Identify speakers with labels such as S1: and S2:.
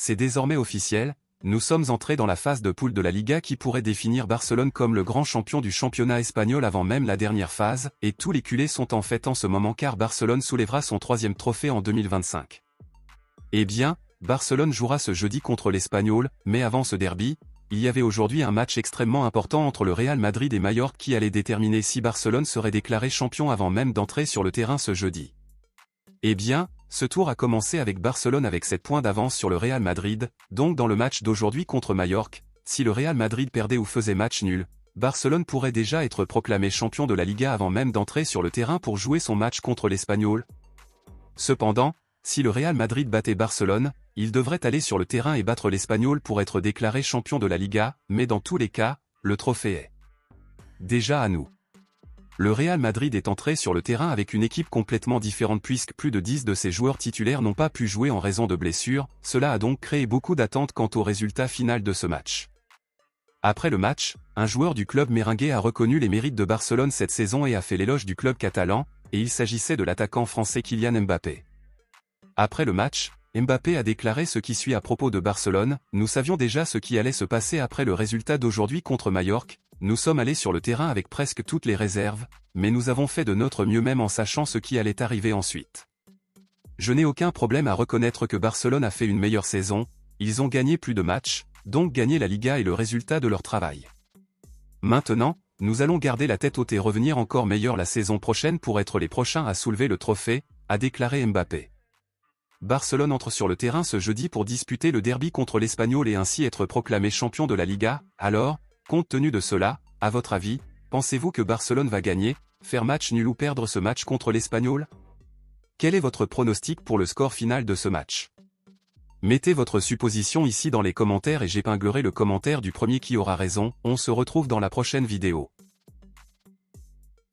S1: c'est désormais officiel, nous sommes entrés dans la phase de poule de la Liga qui pourrait définir Barcelone comme le grand champion du championnat espagnol avant même la dernière phase, et tous les culés sont en fait en ce moment car Barcelone soulèvera son 3e trophée en 2025. Eh bien, Barcelone jouera ce jeudi contre l'Espagnol, mais avant ce derby, il y avait aujourd'hui un match extrêmement important entre le Real Madrid et Majorque qui allait déterminer si Barcelone serait déclaré champion avant même d'entrer sur le terrain ce jeudi. Eh bien, ce tour a commencé avec Barcelone avec 7 points d'avance sur le Real Madrid, donc dans le match d'aujourd'hui contre Majorque, si le Real Madrid perdait ou faisait match nul, Barcelone pourrait déjà être proclamé champion de la Liga avant même d'entrer sur le terrain pour jouer son match contre l'Espagnol. Cependant, si le Real Madrid battait Barcelone, il devrait aller sur le terrain et battre l'Espagnol pour être déclaré champion de la Liga, mais dans tous les cas, le trophée est déjà à nous. Le Real Madrid est entré sur le terrain avec une équipe complètement différente puisque plus de 10 de ses joueurs titulaires n'ont pas pu jouer en raison de blessures, cela a donc créé beaucoup d'attentes quant au résultat final de ce match. Après le match, un joueur du club merengue a reconnu les mérites de Barcelone cette saison et a fait l'éloge du club catalan, et il s'agissait de l'attaquant français Kylian Mbappé. Après le match, Mbappé a déclaré ce qui suit à propos de Barcelone: « Nous savions déjà ce qui allait se passer après le résultat d'aujourd'hui contre Majorque, nous sommes allés sur le terrain avec presque toutes les réserves, mais nous avons fait de notre mieux même en sachant ce qui allait arriver ensuite. Je n'ai aucun problème à reconnaître que Barcelone a fait une meilleure saison, ils ont gagné plus de matchs, donc gagné la Liga est le résultat de leur travail. Maintenant, nous allons garder la tête haute et revenir encore meilleur la saison prochaine pour être les prochains à soulever le trophée », a déclaré Mbappé. Barcelone entre sur le terrain ce jeudi pour disputer le derby contre l'Espagnol et ainsi être proclamé champion de la Liga. Alors, compte tenu de cela, à votre avis, pensez-vous que Barcelone va gagner, faire match nul ou perdre ce match contre l'Espagnol? Quel est votre pronostic pour le score final de ce match? Mettez votre supposition ici dans les commentaires et j'épinglerai le commentaire du premier qui aura raison. On se retrouve dans la prochaine vidéo.